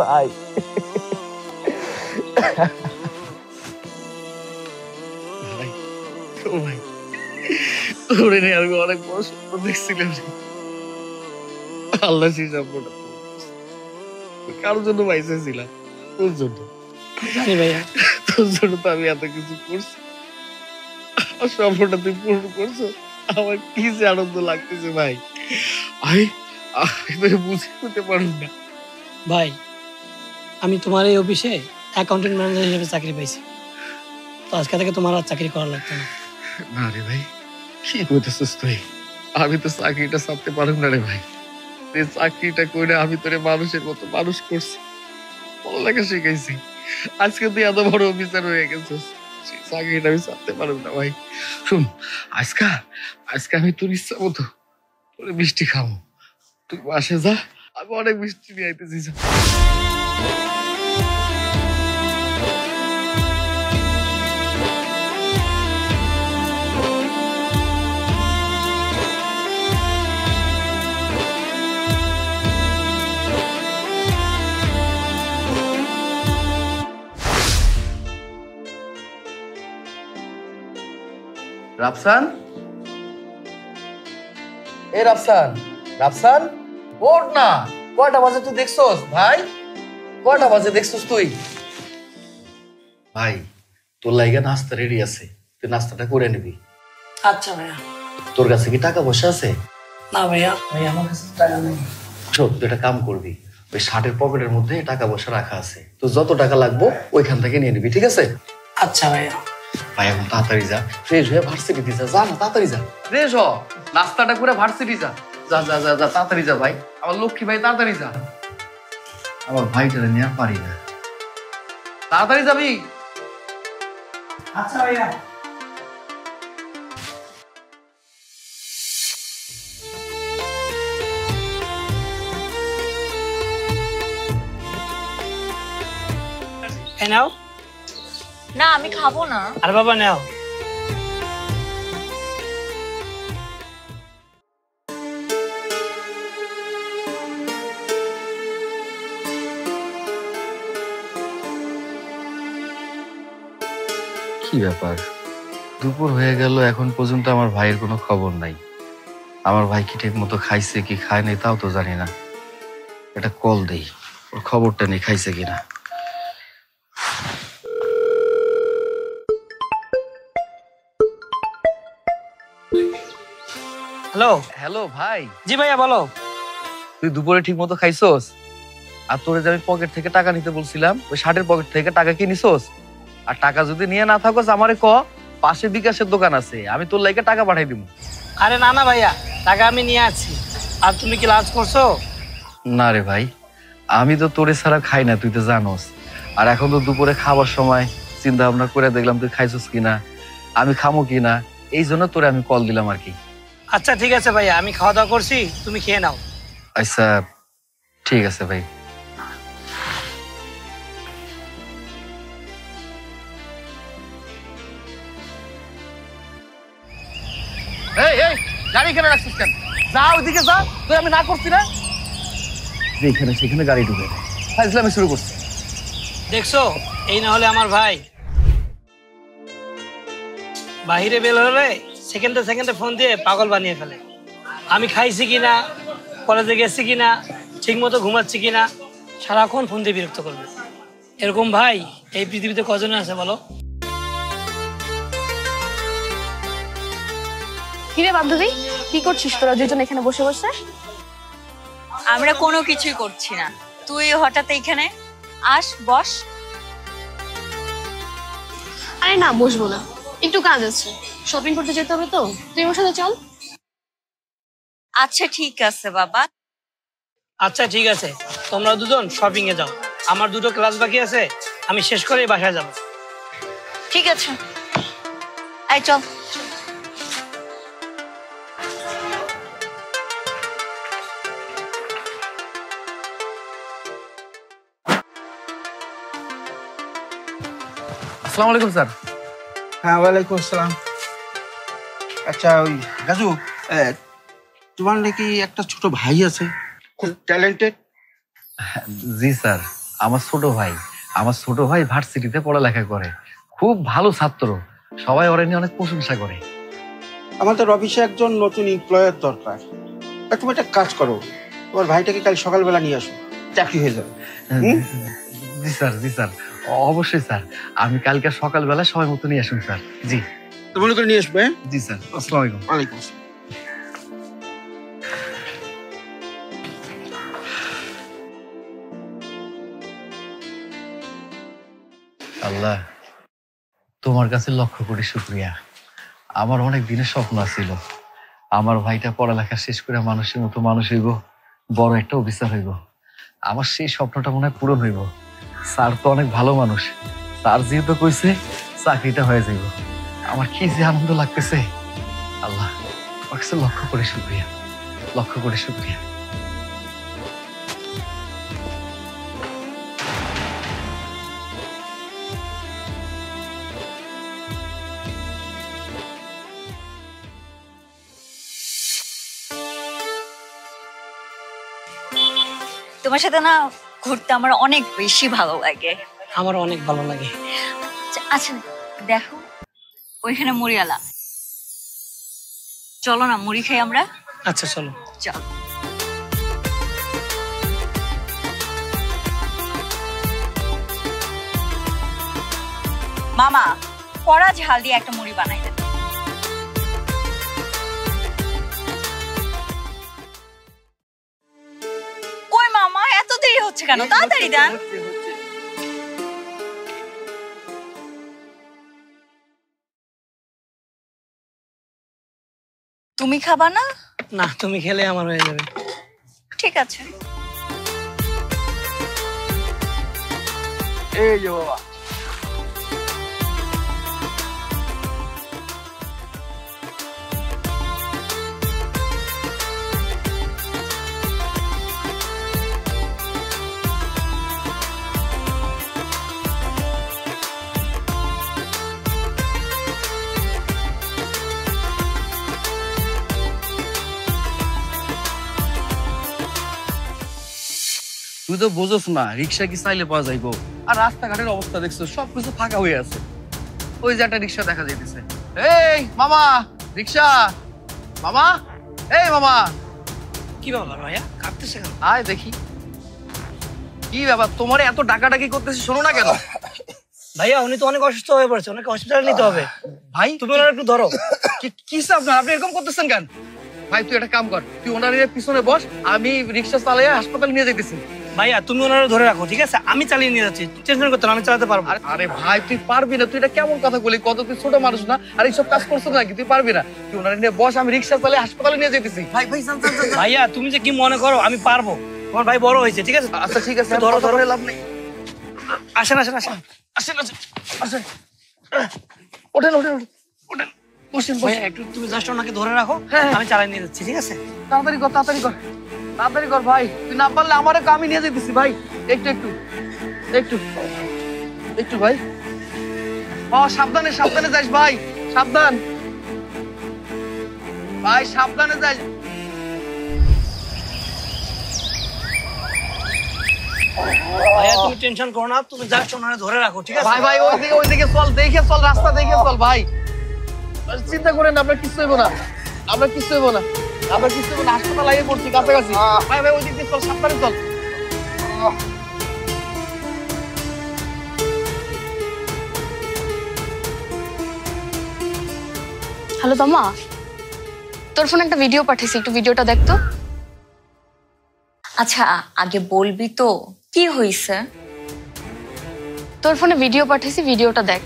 ভাই তোরে নিয়ে আমি অনেক বড় স্বপ্ন দেখছিলাম। আল্লাহ সেই স্বপ্নটা কারোর জন্য বাইসেছিলাম, তোর জন্য। জানি ভাইয়া, তোর জন্য তো আমি এত কিছু করছি। স্বপ্নটা তুই পূরণ করছো, আমার কি যে আনন্দ লাগতেছে ভাই। আমি বুঝে করতে পারুন না ভাই আমি তোমার এই অফিসে অ্যাকাউন্টেন্ট ম্যানেজার হিসেবে চাকরি পাইছি, তো আজকে থেকে তোমার আর চাকরি করা লাগতো না। না রে ভাই, কি করতেছিস তুই? আমি তো চাকরিটা ছাড়তে পারুম না রে ভাই। এই চাকরিটা করে আমি তোরে মানুষের মতো মানুষ করছি, পড়ালেখা শিখাইছি। আজকে তুই এত বড় অফিসার হয়ে গেছিস, সেই চাকরিটা আমি ছাড়তে পারুম না ভাই। শুন, আজকে আজকে আমি তোর ইচ্ছা মতো তোরে মিষ্টি খাবো। তুই বাসে যা, আমি অনেক মিষ্টি নিয়ে আইতেছি। যা। রাফসান, এ রাফসান, রাফসান ওঠ না। কয়টা বাজে তুই দেখছস ভাই? কয়টা বাজে দেখছস তুই? ভাই তোর লাইগা নাস্তা রেডি আছে, তুই নাস্তাটা করে নিবি। আচ্ছা ভাইয়া। তোর কাছে কি টাকা পয়সা আছে? না ভাইয়া, ভাইয়া আমার কাছে টাকা নেই। শোন, তুই একটা কাম করবি, ওই শার্টের পকেটের মধ্যে টাকা পয়সা রাখা আছে, তো যত টাকা লাগবো ওইখান থেকে নিয়ে নিবি, ঠিক আছে? আচ্ছা ভাইয়া। ভাই এখন তাড়াতাড়ি যা, ফ্রেশ হয়ে ভার্সিটিতে যা। যা না, তাড়াতাড়ি যা, ফ্রেশ হ, নাস্তাটা করে ভার্সিটি যা। যা যা যা যা, তাড়াতাড়ি যা ভাই, আমার লক্ষ্মী ভাই, তাড়াতাড়ি যা। আমার ভাইটারে নিয়ে আর পারি না, তাড়াতাড়ি যাবি। আচ্ছা ভাইয়া। নাও। না আমি খাবো না। আর বাবা নাও। কি ব্যাপার, দুপুর হয়ে গেল এখন পর্যন্ত আমার ভাইয়ের কোনো খবর নাই। আমার ভাই কি ঠিক মতো খাইছে কি খায় নাই তাও তো জানি না। এটা কল দেই, ওর খবরটা নেই, খাইছে কিনা। হ্যালো। হ্যালো ভাই। জি ভাইয়া বলো। তুই দুপুরে ঠিক মতো খাইছোস? আর তোরে যে আমি পকেট থেকে টাকা নিতে বলছিলাম, ওই শার্টের পকেট থেকে টাকা কি নিছোস? আর টাকা যদি নিয়ে না থাকোস আমারে ক, পাশে বিকাশের দোকান আছে, আমি তোর লাইকে টাকা পাঠাই দিব। আরে না না ভাইয়া, টাকা আমি নিয়ে আছি। আর তুমি কি লাঞ্চ করছো? না রে ভাই, আমি তো তোরে ছাড়া খাই না, তুই তো জানোস। আর এখন তো দুপুরে খাবার সময়, চিন্তা ভাবনা করে দেখলাম তুই খাইছিস কিনা, আমি খামো কিনা, এই জন্য তোরে আমি কল দিলাম আর কি। আচ্ছা ঠিক আছে ভাইয়া, আমি খাওয়া দাওয়া করছি, তুমি খেয়ে নাও। আচ্ছা ঠিক আছে ভাই। এই এই গাড়ি কেন রাখছিস কেন? যা ওইদিকে যা, তুই আমি না করছি না, যেখানে সেখানে গাড়ি ঢুকে ফাইজলামি শুরু করছে। দেখছো, এই না হলে আমার ভাই বাহিরে বের হলে সেকেন্ডে সেকেন্ডে ফোন দিয়ে পাগল বানিয়ে ফেলে। আমি খাইছি কিনা, কলেজে গেছি কিনা, ঠিক মতো ঘুমাচ্ছি কিনা, সারাক্ষণ ফোন দিয়ে বিরক্ত করবে। এরকম ভাই এই পৃথিবীতে কজন আছে বলো? কিরে বান্ধবী, কি করছিস তোরা দুজন এখানে বসে বসে? আমরা কোনো কিছুই করছি না, তুই হঠাৎ এখানে আস, বস। আরে না, বসবো না, একটু কাজ আছে, শপিং করতে যেতে হবে তো, তুই আমার সাথে চল। আচ্ছা ঠিক আছে বাবা। আচ্ছা ঠিক আছে, তোমরা দুজন শপিং এ যাও, আমার দুটো ক্লাস বাকি আছে, আমি শেষ করে বাসায় যাব। ঠিক আছে, আয় চল। আসসালামু আলাইকুম স্যার। হ্যাঁ ওয়ালাইকুম আসসালাম। আচ্ছা ওই রাজু, তোমার নাকি একটা ছোট ভাই আছে, খুব ট্যালেন্টেড? জি স্যার, আমার ছোট ভাই ভার্সিটিতে পড়ালেখা করে, খুব ভালো ছাত্র, সবাই ওরা নিয়ে অনেক প্রশংসা করে। আমাদের অফিসে একজন নতুন এমপ্লয়ার দরকার। তা তুমি একটা কাজ করো, তোমার ভাইটাকে কাল সকালবেলা নিয়ে আসো, চাকরি হয়ে যাবে। জি স্যার, অবশ্যই স্যার, আমি কালকে সকালবেলা সময় মতো নিয়ে আসুন স্যার। জি তো মনে করে নিয়ে আসবে। জি স্যার, আসসালামু আলাইকুম। ওয়ালাইকুম আসসালাম। আল্লাহ, তোমার কাছে লক্ষ কোটি শুকরিয়া। আমার অনেক দিনের স্বপ্ন ছিল আমার ভাইটা পড়ালেখা শেষ করে মানুষের মতো মানুষ হইব, বড় একটা অফিসার হইব। আমার সেই স্বপ্নটা মনে হয় পূরণ হইব। স্যার তো অনেক ভালো মানুষ, স্যার যেহেতু কইছে চাকরিটা হয়ে যাইব, আমার কি যে আনন্দ লাগতেছে। আল্লাহ, আমার কাছে লক্ষ কোটি শুকরিয়া, লক্ষ কোটি শুকরিয়া। তোমার সাথে না ঘুরতে আমার অনেক বেশি ভালো লাগে। আমার অনেক ভালো লাগে। আচ্ছা দেখো, ওইখানে মুড়িওয়ালা, চলো না মুড়ি খাই আমরা। আচ্ছা চলো। চল। মামা, কড়া ঝাল দিয়ে একটা মুড়ি বানাই দেন। কই মামা, এত দেরি হচ্ছে কেন? তাড়াতাড়ি দেন। তুমি খাবা না? না, তুমি খেলে আমার হয়ে যাবে। ঠিক আছে। এই যে বাবা, তুই তো বোঝস না রিক্সা কি চাইলে পাওয়া যাইবো, আর রাস্তাঘাটের অবস্থা দেখছো, সবকিছু ফাঁকা হয়ে আছে। ওই যে একটা রিক্সা দেখা যাইতেছে। এই মামা, রিক্সা মামা, এই মামা। কি ব্যাপার ভাইয়া, কাঁদতেছে কেন? আয় দেখি কি ব্যাপার, তোমার এত ডাকাডাকি করতেছি, শোনো না কেন? ভাইয়া উনি তো অনেক অসুস্থ হয়ে পড়েছে, ওনাকে হসপিটালে নিতে হবে। ভাই তুমি ওনার একটু ধরো। কি আপনার, আপনি এরকম করতেছেন কেন? ভাই তুই একটা কাম কর, তুই ওনার পিছনে বস, আমি রিক্সা চালিয়ে হাসপাতালে নিয়ে যেতেছি। ভাইয়া তুমি ওনারা ধরে রাখো, ঠিক আছে? আমি চালিয়ে নিয়ে যাচ্ছি, টেনশন করতে না, আমি চালাতে পারবো। আরে ভাই তুই পারবি না, তুই এটা কেমন কথা বলি, কত তুই ছোট মানুষ না, আর এইসব কাজ করছো নাকি, তুই পারবি না। তুই ওনার নিয়ে বস, আমি রিক্সা চালিয়ে হাসপাতালে নিয়ে যেতেছি। ভাই ভাই ভাইয়া তুমি যে কি মনে করো, আমি পারবো। তোমার ভাই বড় হয়েছে, ঠিক আছে? আচ্ছা ঠিক আছে, ধরো, ধরো, লাভ নেই। আসেন আসেন আসেন। আসেন আসেন, ওঠেন ওঠেন ওঠেন, বসেন ভাইয়া বসেন। একটু তুমি জাস্ট ওনাকে ধরে রাখো, হ্যাঁ। আমি চালিয়ে নিয়ে যাচ্ছি, ঠিক আছে? তাড়াতাড়ি কর, তাড়াতাড়ি কর, তাড়াতাড়ি কর ভাই, তুই না পারলে আমারও আমি নিয়ে যেতেছি ভাই। একটু একটু একটু একটু ভাই। ও সাবধানে সাবধানে যাস ভাই, সাবধান ভাই, সাবধানে যাস। ভাইয়া তুমি টেনশন করো না, তুমি জাস্ট ওনারে ধরে রাখো, ঠিক আছে? ভাই ভাই ওইদিকে চল, দেখে চল, রাস্তা দেখে চল ভাই, চিন্তা করেন না, আপনার কিছু হইব না, আপনার কিছু হইব না, আপনার কিছু হইব না, হাসপাতাল আগে পড়ছি কাছাকাছি। ভাই ভাই ওইদিক দিয়ে চল, সাবধানে চল। হ্যালো তমা, তোর ফোনে একটা ভিডিও পাঠিয়েছি, একটু ভিডিওটা দেখ তো। আচ্ছা আগে বলবি তো কি হইছে? তোর ফোনে ভিডিও পাঠিয়েছি, ভিডিওটা দেখ।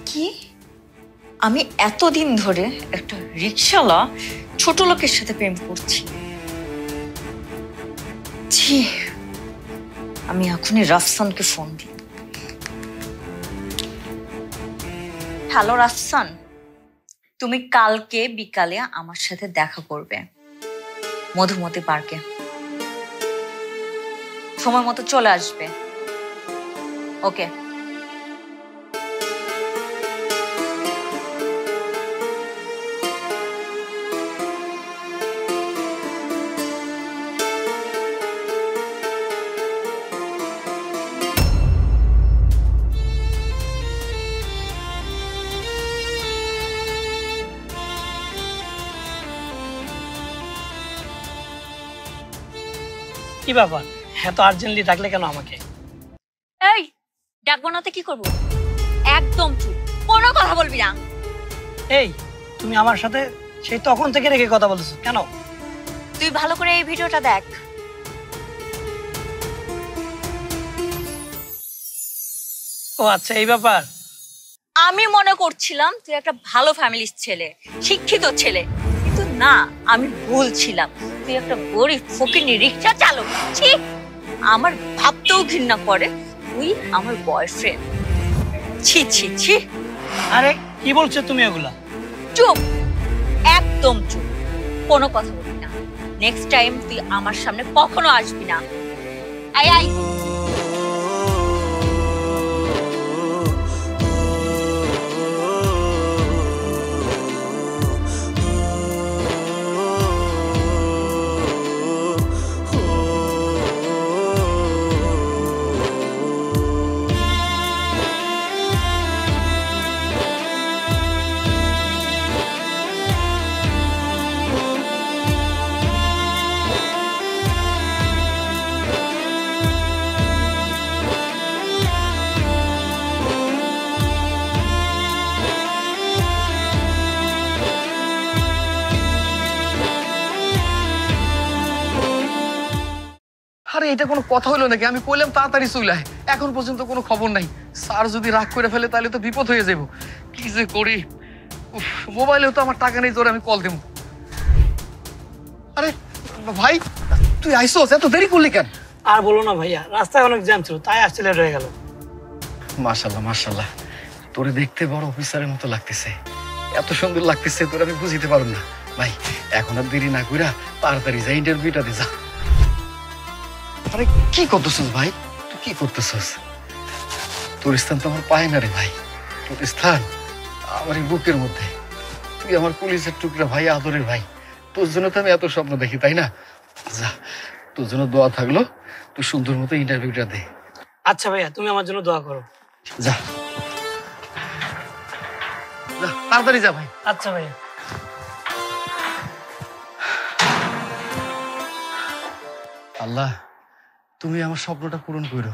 কি? আমি এতদিন ধরে একটা রিকশাওয়ালা ছোট লোকের সাথে প্রেম করছি। ছি, আমি এখনই রাফসানকে ফোন দিই। হ্যালো রাফসান, তুমি কালকে বিকালে আমার সাথে দেখা করবে মধুমতি পার্কে। সময় মতো চলে আসবে। ওকে। কি ব্যাপার, এত আর্জেন্টলি ডাকলে কেন আমাকে? এই ডাকবো না তো কি করবো? একদম চুপ, কোনো কথা বলবি না। এই তুমি আমার সাথে সেই তখন থেকে রেখে কথা বলছো কেন? তুই ভালো করে এই ভিডিওটা দেখ। ও আচ্ছা, এই ব্যাপার। আমি মনে করছিলাম তুই একটা ভালো ফ্যামিলির ছেলে, শিক্ষিত ছেলে, কিন্তু না, আমি ভুল ছিলাম। তুই একটা গরিব ফকিনি রিক্সা চালক। ছি, আমার ভাবতেও ঘৃণা করে তুই আমার বয়ফ্রেন্ড। ছি ছি ছি। আরে কি বলছো তুমি এগুলা? চুপ, একদম চুপ, কোনো কথা বলবি না। নেক্সট টাইম তুই আমার সামনে কখনো আসবি না। আয় আয়। আরে এটা কোনো কথা হলো নাকি? আমি কইলাম তাড়াতাড়ি চলে আয়, এখন পর্যন্ত কোনো খবর নাই। স্যার যদি রাগ করে ফেলে তাহলে তো বিপদ হয়ে যাবো। কি যে করি, মোবাইলেও তো আমার টাকা নেই, তোর আমি কল দেবো। আরে ভাই, তুই আইসোস, এত দেরি করলি কেন? আর বলো না ভাইয়া, রাস্তায় অনেক জ্যাম ছিল, তাই আসতে লেট হয়ে গেল। মাশাল্লাহ মাশাল্লাহ, তোরে দেখতে বড় অফিসারের মতো লাগতেছে, এত সুন্দর লাগতেছে, তোর আমি বুঝিতে পারব না। ভাই এখন আর দেরি না কইরা তাড়াতাড়ি যা, ইন্টারভিউটা দে যা। আরে কি করতেছিস ভাই, তুই কি করতেছিস? তোর স্থান তো আমার পায় না রে ভাই, তোর স্থান আমার এই বুকের মধ্যে। তুই আমার পুলিশের টুকরা ভাই, আদরের ভাই, তোর জন্য তো আমি এত স্বপ্ন দেখি, তাই না? যা, তোর জন্য দোয়া থাকলো, তুই সুন্দর মতো ইন্টারভিউটা দে। আচ্ছা ভাইয়া, তুমি আমার জন্য দোয়া করো। যা যা, তাড়াতাড়ি যা ভাই। আচ্ছা ভাইয়া। আল্লাহ, তুমি আমার স্বপ্নটা পূরণ করো।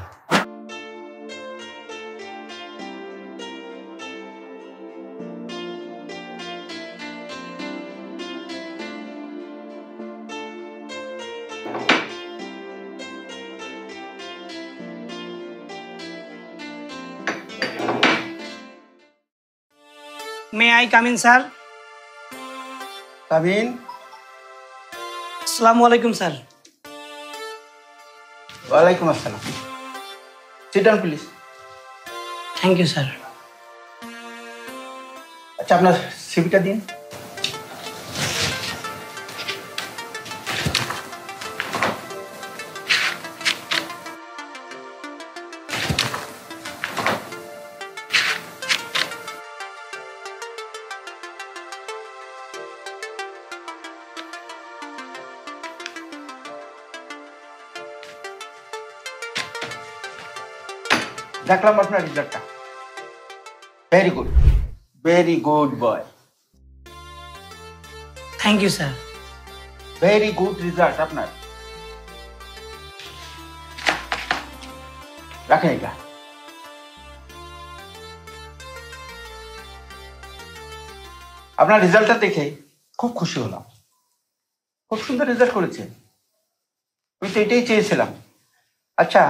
May I come in sir? Come in. আসসালামু আলাইকুম স্যার। ওয়ালাইকুম আসসালাম। Sit down please. Thank you sir. আচ্ছা, আপনার সিভিটা দিন। দেখলাম আপনার রেজাল্টটা। Very good boy. Thank you sir. Very good result আপনার। রাখেন এটা। আপনার রেজাল্টটা দেখে খুব খুশি হলাম, খুব সুন্দর রেজাল্ট করেছে, আমি তো এটাই চেয়েছিলাম। আচ্ছা,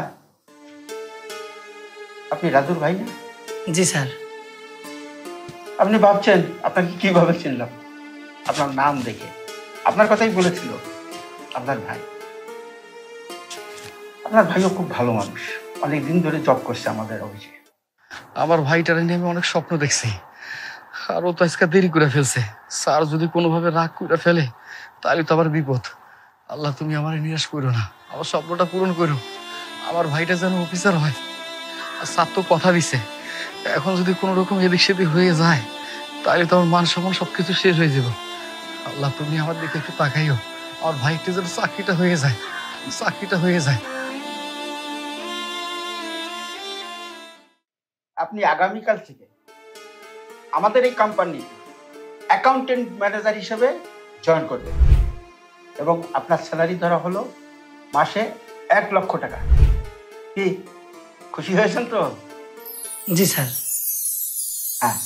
আপনি রাজুর ভাই না? জি স্যার। আপনি ভাবছেন আপনাকে কিভাবে চিনলাম? আপনার নাম দেখে, আপনার কথাই বলেছিল আপনার ভাই। আপনার ভাইও খুব ভালো মানুষ, অনেকদিন ধরে জব করছে আমাদের অফিসে। আমার ভাইটারে নিয়ে আমি অনেক স্বপ্ন দেখছি, আর ও তো আজকে দেরি করে ফেলছে। স্যার যদি কোনোভাবে রাগ করে ফেলে তাহলে তো আবার বিপদ। আল্লাহ, তুমি আমার নিরাশ করো না, আমার স্বপ্নটা পূরণ করো। আমার ভাইটা যেন অফিসার হয়। আর স্যার তো কথা দিছে, এখন যদি কোনো রকম এদিক সেদিক হয়ে যায় তাহলে তো আমার মান সম্মান সবকিছু শেষ হয়ে যাবে। আল্লাহ তুমি আমার দিকে একটু তাকাইও, আমার ভাইটা যেন চাকরিটা হয়ে যায়, চাকরিটা হয়ে যায়। আপনি আগামীকাল থেকে আমাদের এই কোম্পানি অ্যাকাউন্টেন্ট ম্যানেজার হিসেবে জয়েন করবেন এবং আপনার স্যালারি ধরা হলো মাসে 1,00,000 টাকা। কি খুশি হয়েছেন তো? জি স্যার। হ্যাঁ,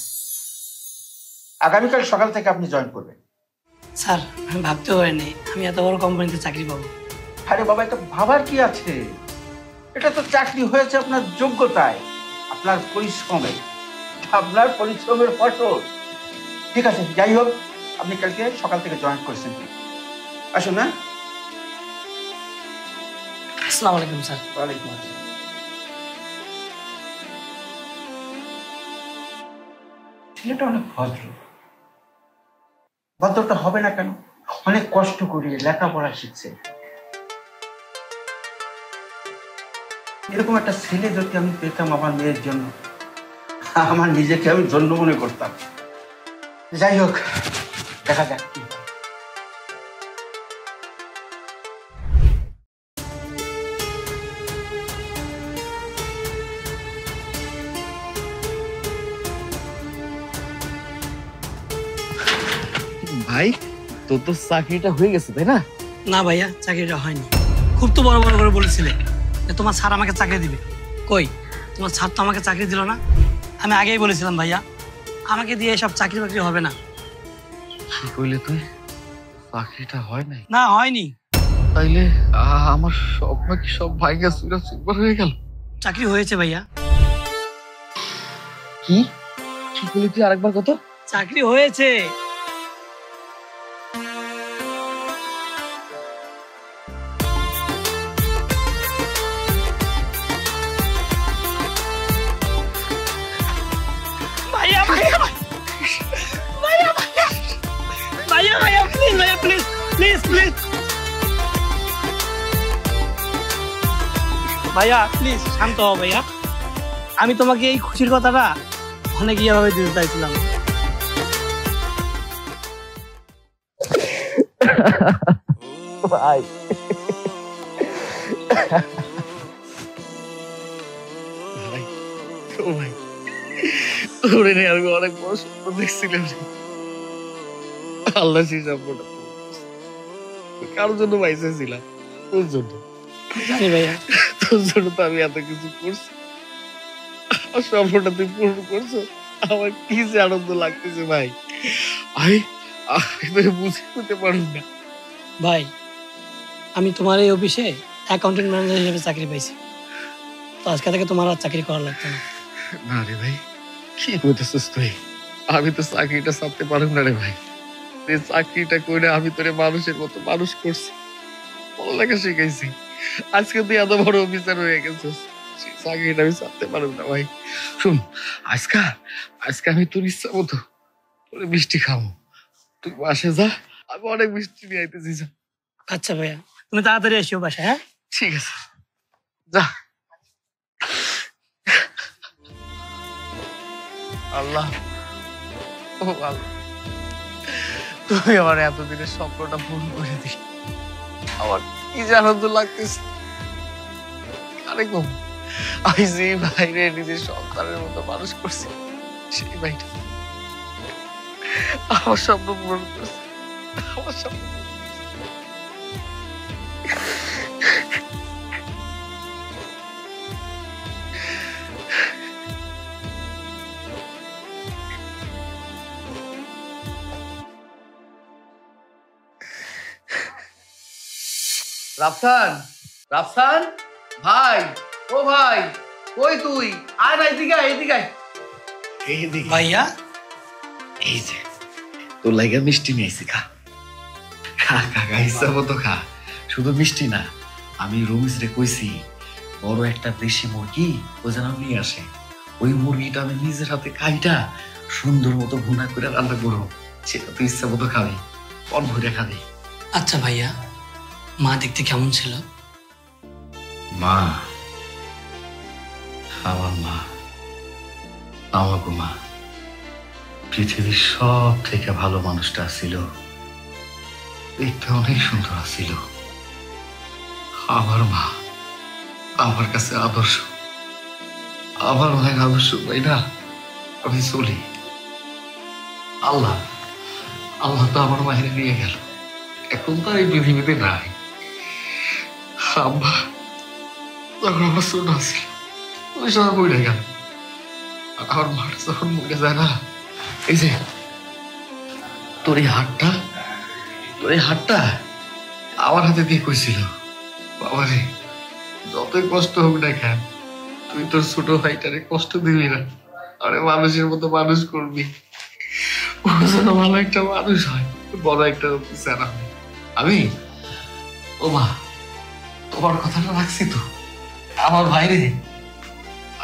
আগামীকাল সকাল থেকে আপনি জয়েন করবেন। স্যার আমি ভাবতেও পারিনি আমি এত বড় কোম্পানিতে চাকরি পাবো। আরে বাবা, এটা ভাবার কি আছে? এটা তো চাকরি হয়েছে আপনার যোগ্যতায়, আপনার পরিশ্রমে, আপনার পরিশ্রমের ফসল। ঠিক আছে, যাই হোক, আপনি কালকে সকাল থেকে জয়েন করছেন। আসুন। না, আসসালামু আলাইকুম স্যার। ওয়ালাইকুম আসসালাম। ছেলেটা অনেক ভদ্র। ভদ্রটা হবে না কেন? অনেক কষ্ট করে লেখাপড়া শিখছে। এরকম একটা ছেলে যদি আমি পেতাম আমার মেয়ের জন্য, আমার নিজেকে আমি ধন্য মনে করতাম। যাই হোক, দেখা যাক কি হয়। ভাই তোর তো চাকরিটা হয়ে গেছে তাই না? না ভাইয়া, চাকরিটা হয়নি। খুব তো বড় বড় করে বলেছিলে যে তোমার স্যার আমাকে চাকরি দিবে। কই, তোমার স্যার তো আমাকে চাকরি দিল না। আমি আগেই বলেছিলাম ভাইয়া, আমাকে দিয়ে এসব চাকরি বাকরি হবে না। কি কইলে তুই? চাকরিটা হয় নাই? না, হয়নি। তাইলে আমার স্বপ্ন কি সব ভাইগা চুরা চুরবার হয়ে গেল? চাকরি হয়েছে ভাইয়া। কি কি কইলি তুই? আরেকবার কত? চাকরি হয়েছে। ভাইয়া ভাইয়া ভাইয়া ভাইয়া ভাইয়া প্লিজ ভাইয়া, প্লিজ প্লিজ প্লিজ ভাইয়া, প্লিজ শান্ত হও ভাইয়া। আমি তোমাকে এই খুশির কথাটা অনেক ইয়েভাবে দিতে চাইছিলাম। ভাই ভাই ও ভাই, তোরে নিয়ে আমি অনেক বড় স্বপ্ন দেখছিলাম। আল্লাহ সেই স্বপ্নটা কারোর জন্য বাইসেছিলাম, তোর জন্য। জানি ভাইয়া, তোর জন্য তো আমি এত কিছু করছি, আর স্বপ্নটা তুই পূরণ করছো। আমার কি যে আনন্দ লাগতেছে ভাই, আমি বুঝে করতে পারুন না। ভাই আমি তোমার এই অফিসে অ্যাকাউন্টেন্ট ম্যানেজার হিসেবে চাকরি পাইছি, তো আজকে থেকে তোমার আর চাকরি করা লাগতো না। না রে ভাই, কি করতেছিস তুই? আমি তো চাকরিটা ছাড়তে পারুম না রে ভাই। এই চাকরিটা করে আমি তোরে মানুষের মতো মানুষ করছি, পড়ালেখা শিখাইছি, আজকে তুই এত বড় অফিসার হয়ে গেছিস। সেই চাকরিটা আমি ছাড়তে পারুম না ভাই। শুন, আজকে আমি তোর ইচ্ছা মতো তোরে মিষ্টি খাবো, তুই বাসে যা, আমি অনেক মিষ্টি নিয়ে আইতেছি। যা। আচ্ছা ভাইয়া, তুমি তাড়াতাড়ি এসো বাসায়। হ্যাঁ ঠিক আছে, যা। আল্লাহ, ও আল্লাহ, তুমি আমার এতদিনের স্বপ্নটা পূরণ করে দিস। আমার কি যে আনন্দ লাগতেছে। আরেকম আমি যে ভাইরে নিজের সন্তানের মতো মানুষ করছি, সেই ভাইটা আমার স্বপ্ন পূরণ করছে। আমার স্বপ্ন রাফসান, রাফসান ভাই, ও ভাই, কই তুই? আয় না, এদিকে আয়, এদিকে আয়। ভাইয়া, এই যে তোর লাগা মিষ্টি নিয়ে আইছি, খা খা খা খা, হিসাব মতো খা। শুধু মিষ্টি না, আমি রমিস রে কইছি বড় একটা দেশি মুরগি ও যেন নিয়ে আসে। ওই মুরগিটা আমি নিজের হাতে কাইটা সুন্দর মতো ভুনা করে রান্না করবো, সেটা তুই ইচ্ছা মতো খাবি, পন ভরে খাবি। আচ্ছা ভাইয়া, মা দেখতে কেমন ছিল? মা আমার মা, আমাকে মা, পৃথিবীর সব থেকে ভালো মানুষটা ছিল, দেখতে অনেক সুন্দর ছিল। আমার মা আমার কাছে আদর্শ, আমার মায়ের আদর্শ তাই না, আমি চলি। আল্লাহ আল্লাহ তো আমার মায়ের নিয়ে গেল, এখন তো আর এই পৃথিবীতে নাই। আম্মা যখন আমার ছোট ছিল ওই সময় মরে গেল, আর আমার মাটা যখন মরে যায় না, এই যে তোর এই হাতটা আমার হাতে দিয়ে কইছিল, বাবারে যতই কষ্ট হোক না কেন তুই তোর ছোট ভাইটারে কষ্ট দিবি না, আরে মানুষের মতো মানুষ করবি, ও যেন ভালো একটা মানুষ হয়, বড় একটা অফিসার হয়। আমি ও মা তোমার কথাটা রাখছি তো, আমার ভাইরে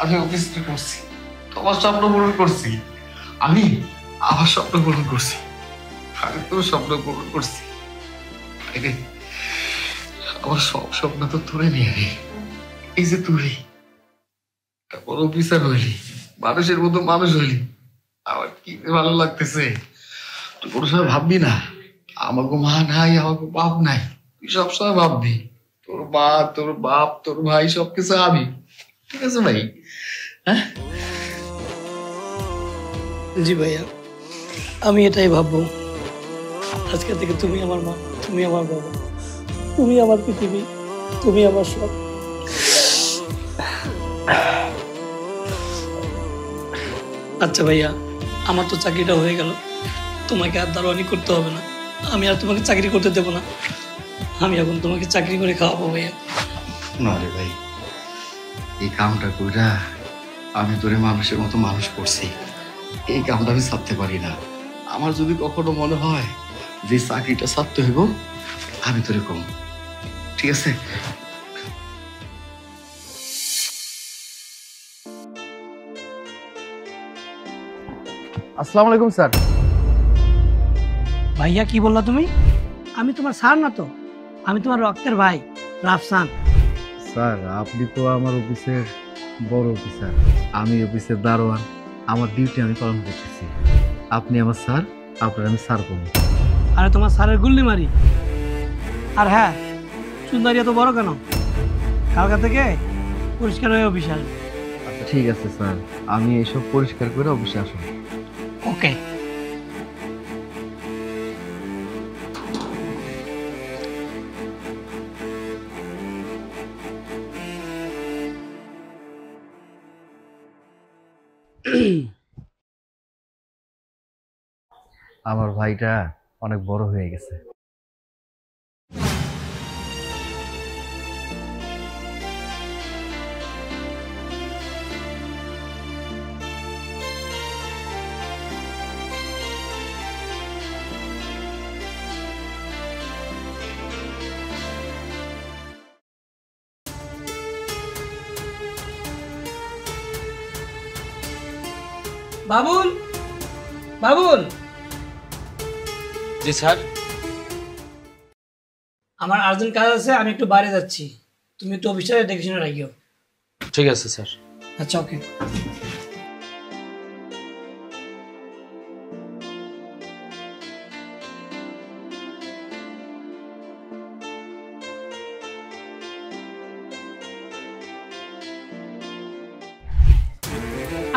আমি অফিসটা করছি, তোমার স্বপ্ন পূরণ করছি, আমি আমার স্বপ্ন পূরণ করছি, আমি তোর স্বপ্ন পূরণ করছি। ভাইরে আমার সব স্বপ্ন তো তোরে নিয়ে রে, এই যে তুই বড় অফিসার হইলি, মানুষের মতো মানুষ হইলি, আমার কি ভালো লাগতেছে। তুই কোনো সময় ভাববি না আমাকে মা নাই, আমাকে বাপ নাই, তুই সবসময় ভাববি তোর মা, তোর বাপ, তোর ভাই সবকিছু আমি। ঠিক আছে ভাই? হ্যাঁ জি ভাইয়া, আমি এটাই ভাববো। আজকে থেকে তুমি আমার মা, তুমি আমার বাবা, তুমি আমার পৃথিবী, তুমি আমার সব। আচ্ছা ভাইয়া, আমার তো চাকরিটা হয়ে গেল, তোমাকে আর দারোয়ানি করতে হবে না, আমি আর তোমাকে চাকরি করতে দেবো না, আমি এখন তোমাকে চাকরি করে খাওয়াবো ভাইয়া। না রে ভাই, এই কামটা কইরা আমি তোরে মানুষের মতো মানুষ করছি, এই কামটা আমি ছাড়তে পারি না। আমার যদি কখনো মনে হয় যে চাকরিটা ছাড়তে হইব, আমি তোরে কম, ঠিক আছে? আসসালামু আলাইকুম স্যার। ভাইয়া কি বললা তুমি? আমি তোমার স্যার না তো, আমি তোমার রক্তের ভাই রাফসান। স্যার আপনি তো আমার অফিসের বড় অফিসার, আমি অফিসের দারোয়ান, আমার ডিউটি আমি পালন করতেছি। আপনি আমার স্যার, আপনার আমি স্যার করবো। আরে তোমার স্যারের গুল্লি মারি। আর হ্যাঁ, সুন্দরী এত বড় কেন? কালকা থেকে পরিষ্কার হয়ে অফিসে আসবে। আচ্ছা ঠিক আছে স্যার, আমি এসব পরিষ্কার করে অফিসে আসবো। ওকে। আমার ভাইটা অনেক বড় হয়ে গেছে। বাবুল, বাবুল, জি স্যার। আমার আর্জেন্ট কাজ আছে, আমি একটু বাইরে যাচ্ছি, তুমি একটু অফিসে দেখে শুনে রাখিও। ঠিক আছে স্যার। আচ্ছা ওকে।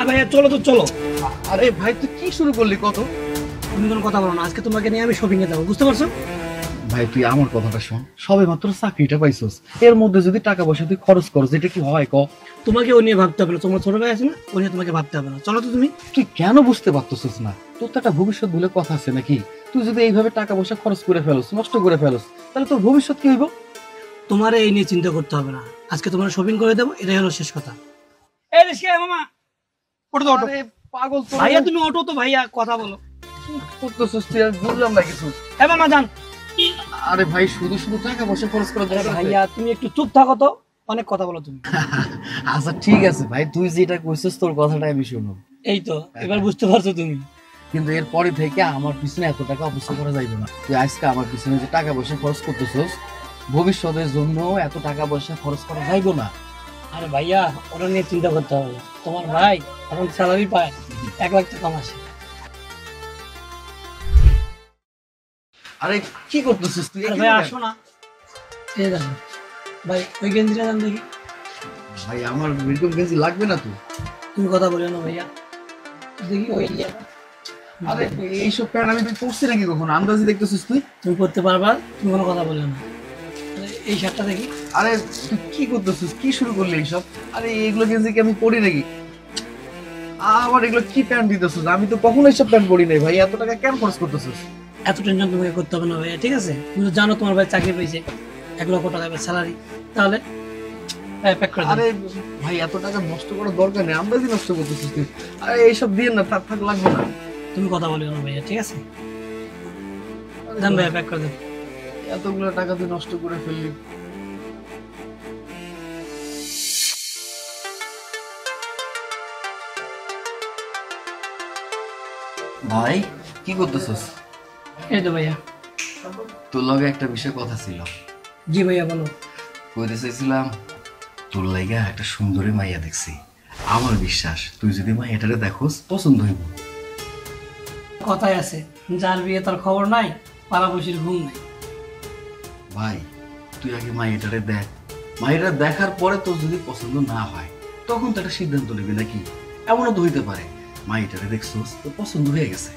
ভাইয়া চলো তো, চলো। আরে ভাই তুই কি শুরু করলি? কত তুমি কোনো কথা বলো না, আজকে তোমাকে নিয়ে আমি শপিং এ যাবো, বুঝতে পারছো? ভাই তুই আমার কথাটা শোন, সবে মাত্র চাকরিটা পাইছস, এর মধ্যে যদি টাকা পয়সা তুই খরচ করস, এটা কি হয়? তোমাকে ও নিয়ে ভাবতে হবে না, তোমার ছোট ভাই আছে না, ও নিয়ে তোমাকে ভাবতে হবে না। চলো তো তুমি। তুই কেন বুঝতে পারতেছিস না? তোর তো একটা ভবিষ্যৎ বলে কথা আছে নাকি? তুই যদি এইভাবে টাকা পয়সা খরচ করে ফেলস, নষ্ট করে ফেলস, তাহলে তোর ভবিষ্যৎ কি হইব? তোমার এই নিয়ে চিন্তা করতে হবে না, আজকে তোমার শপিং করে দেবো, এটাই হলো শেষ কথা। এই রিস্কা মামা, ওঠো তো, ওঠো। আরে পাগল তো ভাইয়া তুমি ওঠো তো, ভাইয়া কথা বলো। কি করতেছিস তুই? আমি বুঝলাম না কিছু। এ মামা যান। আরে ভাই শুধু শুধু টাকা পয়সা খরচ করে দরকার আছে? ভাইয়া তুমি একটু চুপ থাকো তো, অনেক কথা বলো তুমি। আচ্ছা ঠিক আছে ভাই, তুই যেটা কইছিস তোর কথাটাই আমি শুনবো। এই তো এবার বুঝতে পারছো তুমি। কিন্তু এর পরে থেকে আমার পিছনে এত টাকা অবশ্য করা যাইবে না। তুই আজকে আমার পিছনে যে টাকা পয়সা খরচ করতেছিস, ভবিষ্যতের জন্য এত টাকা পয়সা খরচ করা যাইব না। আরে ভাইয়া ওরা নিয়ে চিন্তা করতে হবে না। তোমার ভাই এখন স্যালারি পায় 1 লাখ টাকা মাসে। আরে কি করতেছিস তুই? আরে ভাই আসো না, এই দেখো ভাই ওই গেঞ্জিটা দাম দেখি। ভাই আমার এরকম গেঞ্জি লাগবে না তো। তুমি কথা বলো না ভাইয়া, দেখি ওই আরে এইসব প্যান্ট আমি তুই পরছি নাকি কখনো? আন্দাজি দেখতেছিস তুই? তুমি করতে পারবা, তুমি কোনো কথা বলো না। আরে এই শার্টটা দেখি। আরে তুই কি করতেছিস? কি শুরু করলি এইসব? আরে এগুলো গেঞ্জি কি আমি পরি নাকি? আবার এগুলো কি প্যান্ট দিতেছিস? আমি তো কখনো এইসব প্যান্ট পরি নাই ভাই। এত টাকা কেন খরচ করতেছিস? এত টেনশন তোমাকে করতে হবে না ভাইয়া, ঠিক আছে? তুমি তো জানো তোমার ভাই চাকরি পেয়েছে, 1 লক্ষ টাকা স্যালারি। তাহলে প্যাক করে আরে দেবে। ভাই এত টাকা নষ্ট করার দরকার নেই, আন্দাজি নষ্ট করতেছিস তুই। আরে এইসব দিয়ে না, থাক থাক লাগবে না। তুমি কথা বলো না ভাইয়া, ঠিক আছে? দেন ভাইয়া প্যাক করে দেবে। এতগুলো টাকা তুই নষ্ট করে ফেললি। ভাই কি করতেছিস? এই তো ভাইয়া। তোর লগে একটা বিষয় কথা ছিল। জি ভাইয়া বলো। কইতে চাইছিলাম, তোর লাইগা একটা সুন্দরী মাইয়া দেখছি। আমার বিশ্বাস তুই যদি মাইয়াটারে দেখোস পছন্দ হইব। কথাই আছে, যার বিয়ে তার খবর নাই, পাড়াপড়শির ঘুম নাই। ভাই তুই আগে মাইয়াটারে দেখ, মাইয়াটা দেখার পরে তোর যদি পছন্দ না হয় তখন তো একটা সিদ্ধান্ত নেবে নাকি? এমনও তো হইতে পারে মাইয়াটারে দেখছোস তোর পছন্দ হয়ে গেছে।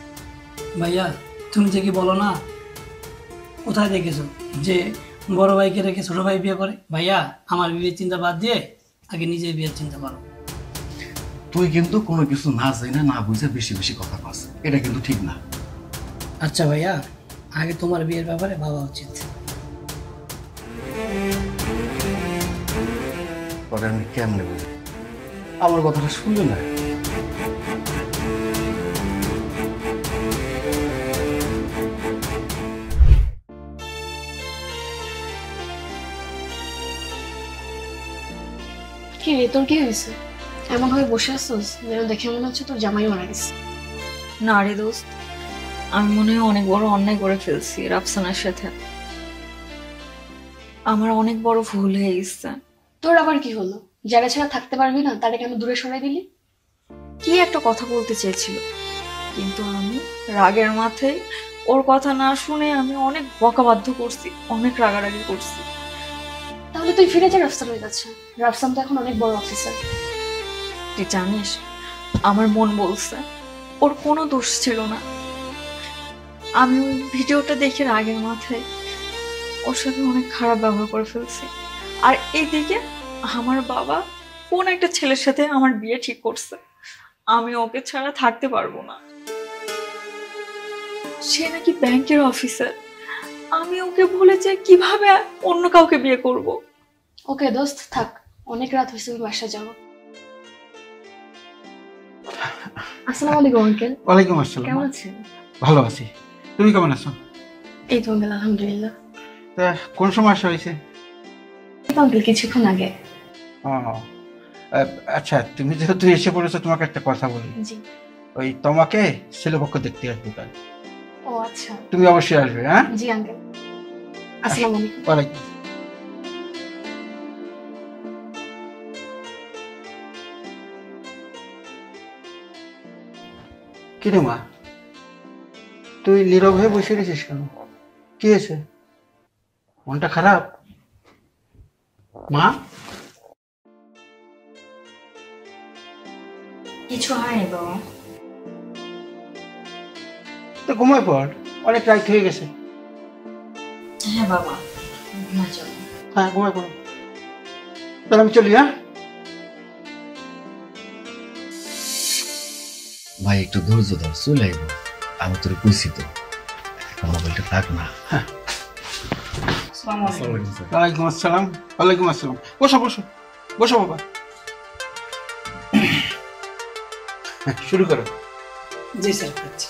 ভাইয়া তুমি যে কি বলো না, কোথায় দেখেছো যে বড় ভাইকে রেখে ছোট ভাই বিয়ে করে? ভাইয়া আমার বিয়ের চিন্তা বাদ দিয়ে আগে নিজের বিয়ের চিন্তা করো। তুই কিন্তু কোনো কিছু না চাই না, না বুঝে বেশি বেশি কথা পাস, এটা কিন্তু ঠিক না। আচ্ছা ভাইয়া, আগে তোমার বিয়ের ব্যাপারে ভাবা উচিত। পরে আমি কেমনে বুঝি? আমার কথাটা শুনলে না? কি রে, তোর কি হয়েছে? এমন ভাবে বসে আসছিস যেন দেখে মনে হচ্ছে তোর জামাই মারা গেছে। না রে দোস্ত, আমি মনে হয় অনেক বড় অন্যায় করে ফেলছি রাফসানার সাথে। আমার অনেক বড় ভুল হয়ে গেছে। তোর আবার কি হলো? যারা ছাড়া থাকতে পারবি না তারে কেন দূরে সরাই দিলি? কি একটা কথা বলতে চেয়েছিল, কিন্তু আমি রাগের মাথায় ওর কথা না শুনে আমি অনেক বকাবাধ্য করছি, অনেক রাগারাগি করছি। তাহলে তুই ফিরে যা রাফসানের কাছে। রাফসান তো এখন অনেক বড় অফিসার। তুই জানিস আমার মন বলছে ওর কোনো দোষ ছিল না। আমি ওই ভিডিওটা দেখে রাগের মাথায় ওর সাথে অনেক খারাপ ব্যবহার করে ফেলছি। আর এইদিকে আমার বাবা কোন একটা ছেলের সাথে আমার বিয়ে ঠিক করছে। আমি ওকে ছাড়া থাকতে পারবো না। সে নাকি ব্যাংকের অফিসার। আমি ওকে বলেছি কিভাবে অন্য কাউকে বিয়ে করব। ওকে দোস্ত থাক, অনেক রাত হয়েছে, আমি বাসা যাবো। আসসালামু আলাইকুম আঙ্কেল। ওয়ালাইকুম আসসালাম। কেমন আছেন? ভালো আছি, তুমি কেমন আছো? এই তো আঙ্কেল, আলহামদুলিল্লাহ। তা কোন সময় আসা হয়েছে? এই তো আঙ্কেল কিছুক্ষণ আগে। ও আচ্ছা, তুমি যেহেতু এসে পড়েছো তোমাকে একটা কথা বলি। জি। ওই তোমাকে ছেলেপক্ষ দেখতে আসবে কাল। ও আচ্ছা। তুমি অবশ্যই আসবে। হ্যাঁ জি আঙ্কেল। আসসালামু আলাইকুম। ওয়ালাইকুম। কিরে মা, তুই নীরব হয়ে বসে রেছিস কেন? কি হয়েছে? মনটা খারাপ? মা কিছু হয়নি বাবা। তো ঘুমায় পড়, অনেক রাত হয়ে গেছে। হ্যাঁ বাবা, ঘুমা চলো। হ্যাঁ ঘুমায় পড়ো, তাহলে আমি চলি। হ্যাঁ ভাই একটু ধৈর্য ধর, চলে আইব। আমি তোর কইছি তো, এখন মোবাইলটা থাক না। আসসালামু আলাইকুম। ওয়ালাইকুম আসসালাম। ওয়ালাইকুম আসসালাম। বসো বসো বসো বাবা। শুরু করো। জি স্যার, আচ্ছা।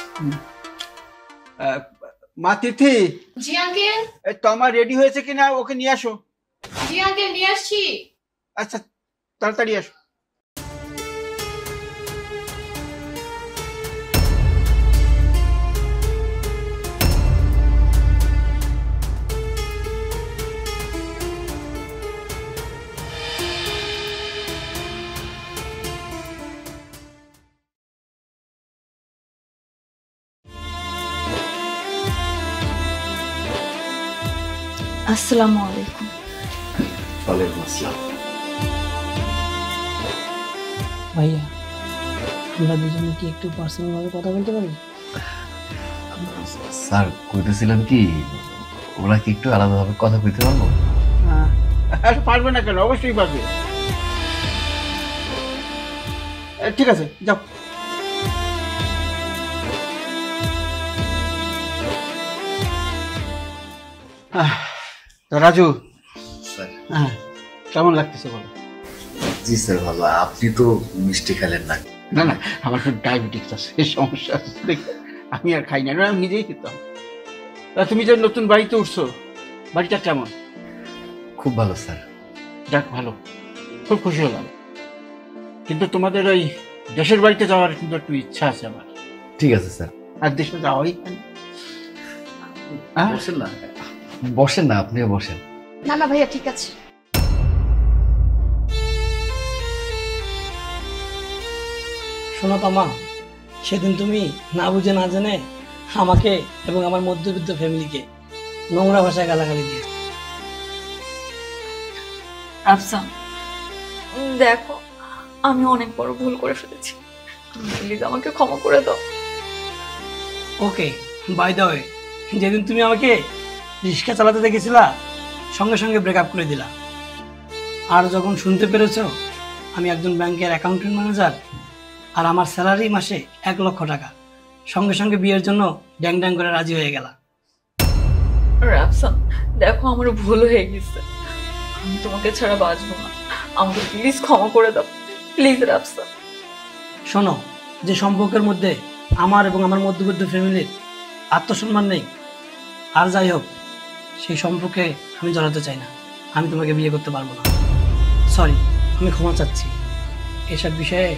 মা তিথি, জি আঙ্কেল। এই তোমার রেডি হয়েছে কিনা ওকে নিয়ে আসো। জি আঙ্কেল, নিয়ে আসছি। আচ্ছা তাড়াতাড়ি আসো। আসসালামু আলাইকুম। ওয়ালাইকুম আসসালাম। ভাইয়া, আমরা দুজনে কি একটু পার্সোনাল ভাবে কথা বলতে পারি? স্যার কইতেছিলাম কি ওরা কি একটু আলাদাভাবে কথা কইতে পারবো? আরে পারবে না কেন, অবশ্যই পারবে। ঠিক আছে, যাও। তো রাজু, স্যার। হ্যাঁ কেমন লাগতেছে বলো? জি স্যার ভালো। আপনি তো মিষ্টি খেলেন না। না না, আমার তো ডায়াবেটিস আছে, এই সমস্যা আছে, আমি আর খাই না, আমি নিজেই খেতাম। তা তুমি যে নতুন বাড়িতে উঠছো, বাড়িটা কেমন? খুব ভালো স্যার। যাক ভালো, খুব খুশি হলাম। কিন্তু তোমাদের ওই দেশের বাড়িতে যাওয়ার কিন্তু একটু ইচ্ছা আছে আমার। ঠিক আছে স্যার। আর দেশে যাওয়াই হ্যাঁ? বসেন না, বসেন না, আপনিও বসেন। না না ভাইয়া, ঠিক আছে। শোনো তামা, সেদিন তুমি না বুঝে না জেনে আমাকে এবং আমার মধ্যবিত্ত ফ্যামিলিকে নোংরা ভাষায় গালাগালি দিয়ে। আফসান, দেখো আমি অনেক বড় ভুল করে ফেলেছি, প্লিজ আমাকে ক্ষমা করে দাও। ওকে, বাই দ্য ওয়ে, যেদিন তুমি আমাকে রিক্সা চালাতে দেখেছিলা সঙ্গে সঙ্গে ব্রেকআপ করে দিলা। আর যখন শুনতে পেরেছো আমি একজন ব্যাংকের অ্যাকাউন্টেন্ট ম্যানেজার আর আমার স্যালারি মাসে 1 লক্ষ টাকা, সঙ্গে সঙ্গে বিয়ের জন্য ড্যাং ড্যাং করে রাজি হয়ে গেলা। আফসান দেখো আমার ভুল হয়ে গেছে, আমি তোমাকে ছাড়া বাঁচবো না, আমাকে প্লিজ ক্ষমা করে দাও, প্লিজ আফসান। শোনো, যে সম্পর্কের মধ্যে আমার এবং আমার মধ্যবিত্ত ফ্যামিলির আত্মসম্মান নেই, আর যাই হোক সেই সম্পর্কে আমি জড়াতে চাই না, আমি তোমাকে বিয়ে করতে পারবো না। সরি, আমি ক্ষমা চাচ্ছি, এসব বিষয়ে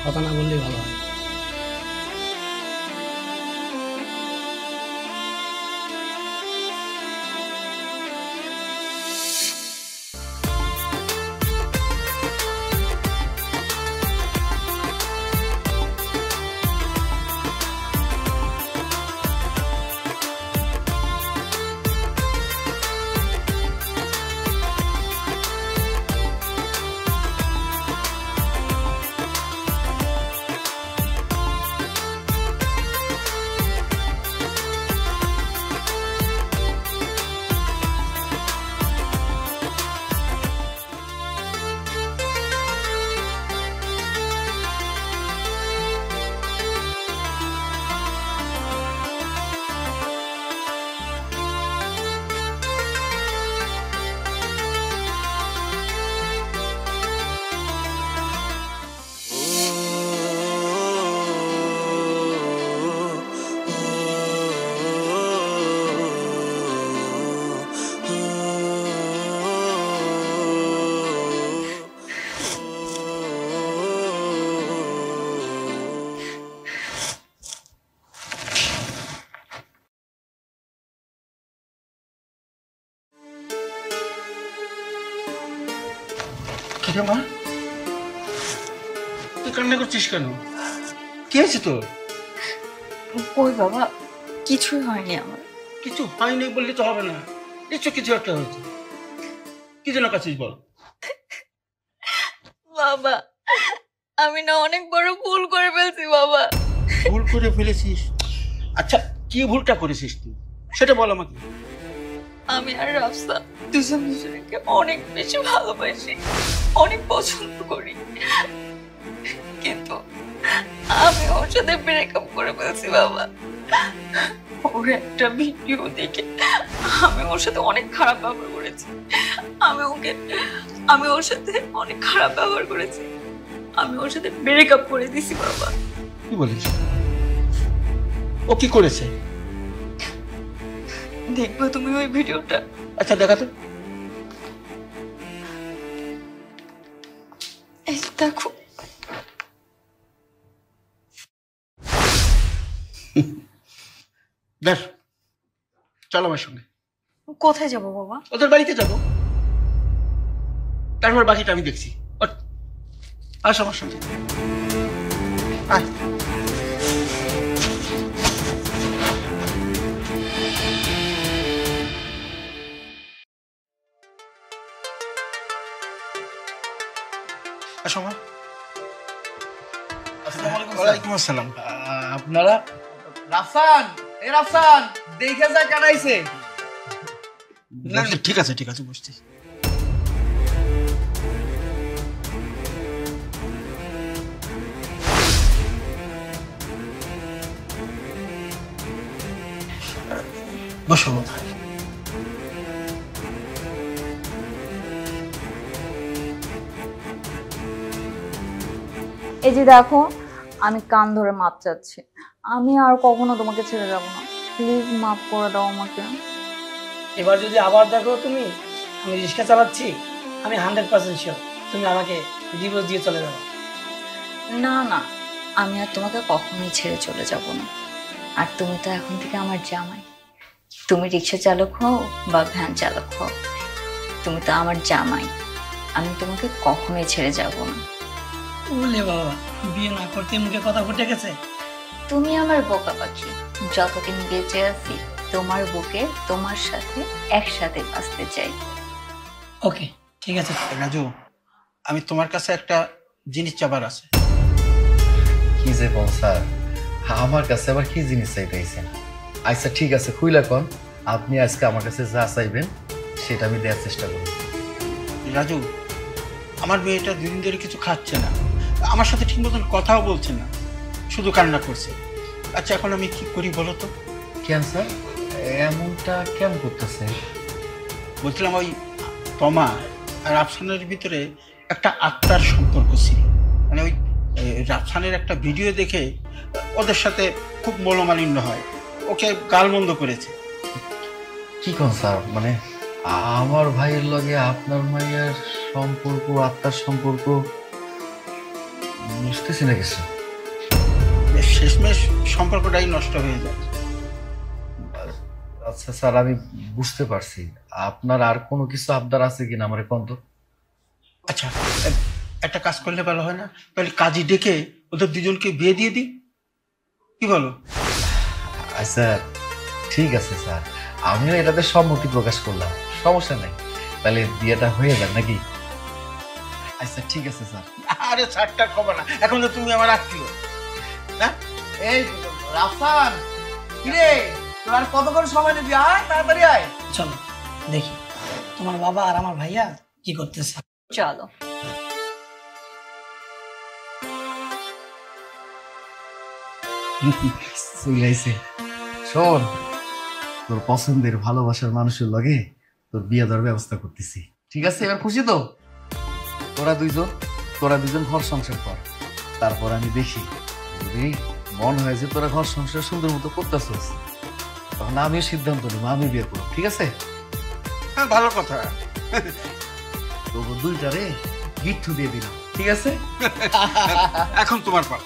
কথা না বললেই ভালো হয়। মা, তুই কান্না করছিস কেন? কি হয়েছে তোর? কই বাবা, কিছুই হয়নি আমার। কিছু হয়নি বললে তো হবে না, নিশ্চয় কিছু একটা হয়েছে। কি যেন কাছিস বল। বাবা আমি না অনেক বড় ভুল করে ফেলছি বাবা। ভুল করে ফেলেছিস? আচ্ছা কি ভুলটা করেছিস তুই সেটা বল আমাকে। আমি আর রাফসা দুজন দুজনকে অনেক বেশি ভালোবাসি, অনেক পছন্দ করি, কিন্তু আমি ওর সাথে ব্রেকআপ করে ফেলছি বাবা। ওর একটা ভিডিও দেখে আমি ওর সাথে অনেক খারাপ ব্যবহার করেছি, আমি ওর সাথে অনেক খারাপ ব্যবহার করেছি, আমি ওর সাথে ব্রেকআপ করে দিছি বাবা। কি বলিস? ও কি করেছে? দেখবো তুমি ওই ভিডিওটা? আচ্ছা দেখা তো। এই দেখো। বেশ, চলো আমার সঙ্গে। কোথায় যাবো বাবা? ওদের বাড়িতে যাবো, তারপর বাকিটা আমি দেখছি। আস আমার সঙ্গে, আয়। আসো মা। ওয়ালাইকুম আসসালাম। আপনারা রাফসান, এ রাফসান দেখে যা কাটাইছে। না না, ঠিক আছে ঠিক আছে, বুঝছি। বসো বাবা। এই যে দেখো, আমি কান ধরে মাপ চাচ্ছি, আমি আর কখনো তোমাকে ছেড়ে যাব না। প্লিজ মাফ করে দাও আমাকে। এবার যদি আবার দেখো তুমি আমি রিক্সা চালাচ্ছি, আমি 100% শিওর তুমি আমাকে ডিভোর্স দিয়ে চলে যাবে। না না, আমি আর তোমাকে কখনোই ছেড়ে চলে যাব না। আর তুমি তো এখন থেকে আমার জামাই। তুমি রিক্সা চালক হও বা ভ্যান চালক হও, তুমি তো আমার জামাই। আমি তোমাকে কখনোই ছেড়ে যাব না। বলে বাবা, বিয়ে না করতে মুখে কথা ফুটে গেছে। তুমি আমার বোকা পাখি, যতদিন বেঁচে আছি তোমার বুকে তোমার সাথে একসাথে বাঁচতে চাই। ওকে ঠিক আছে। রাজু, আমি তোমার কাছে একটা জিনিস চাবার আছে। কি যে কোন স্যার, আমার কাছে আবার কি জিনিস চাইতেছেন? আচ্ছা ঠিক আছে, খুইলা কোন। আপনি আজকে আমার কাছে যা চাইবেন সেটা আমি দেওয়ার চেষ্টা করব। রাজু, আমার মেয়েটা দুদিন ধরে কিছু খাচ্ছে না, আমার সাথে ঠিক মতন কথাও বলছে না, শুধু কান্না করছে। আচ্ছা এখন আমি কি করি বলো তো? কেন স্যার এমনটা কেন করতেছে? বলছিলাম ওই তমা আর রাফসানের ভিতরে একটা আত্মার সম্পর্ক ছিল। মানে ওই রাফসানের একটা ভিডিও দেখে ওদের সাথে খুব মনোমালিন্য হয়, ওকে গালমন্দ করেছে। কি কোন স্যার, মানে আমার ভাইয়ের লগে আপনার মাইয়ার সম্পর্ক, আত্মার সম্পর্ক, বুঝতেছি না কিছু। শেষমেশ সম্পর্কটাই নষ্ট হয়ে যায়। আচ্ছা স্যার, আমি বুঝতে পারছি। আপনার আর কোনো কিছু আবদার আছে কিনা আমার কোন তো? আচ্ছা একটা কাজ করলে ভালো হয় না? তাহলে কাজী ডেকে ওদের দুজনকে বিয়ে দিয়ে দিই, কি বলো? আচ্ছা ঠিক আছে স্যার, আমিও এটাতে সম্মতি প্রকাশ করলাম, সমস্যা নেই। তাহলে বিয়েটা হয়ে যাক নাকি? আচ্ছা ঠিক আছে স্যার। আরে ছাড়টা খবর না, এখন তো তুমি আমার আত্মীয়। হ্যাঁ এই রাফসান, কি রে, তোর আর কত করে সময় নিবি? আয় তাড়াতাড়ি আয়। চলো দেখি তোমার বাবা আর আমার ভাইয়া কি করতেছে। চলো। চলাইছে। শোন, তোর পছন্দের ভালোবাসার মানুষের লগে তোর বিয়ে দেওয়ার ব্যবস্থা করতেছি, ঠিক আছে? এবার খুশি তো? তোরা দুজন ঘর সংসার কর, তারপর আমি দেখি যদি মন হয় যে তোরা ঘর সংসার সুন্দর মতো করতেছিস, তখন আমিও সিদ্ধান্ত নেবো, আমি বিয়ে করবো, ঠিক আছে? হ্যাঁ ভালো কথা। তবু দুইটারে গিট্টু দিয়ে দিলাম, ঠিক আছে? এখন তোমার পাল।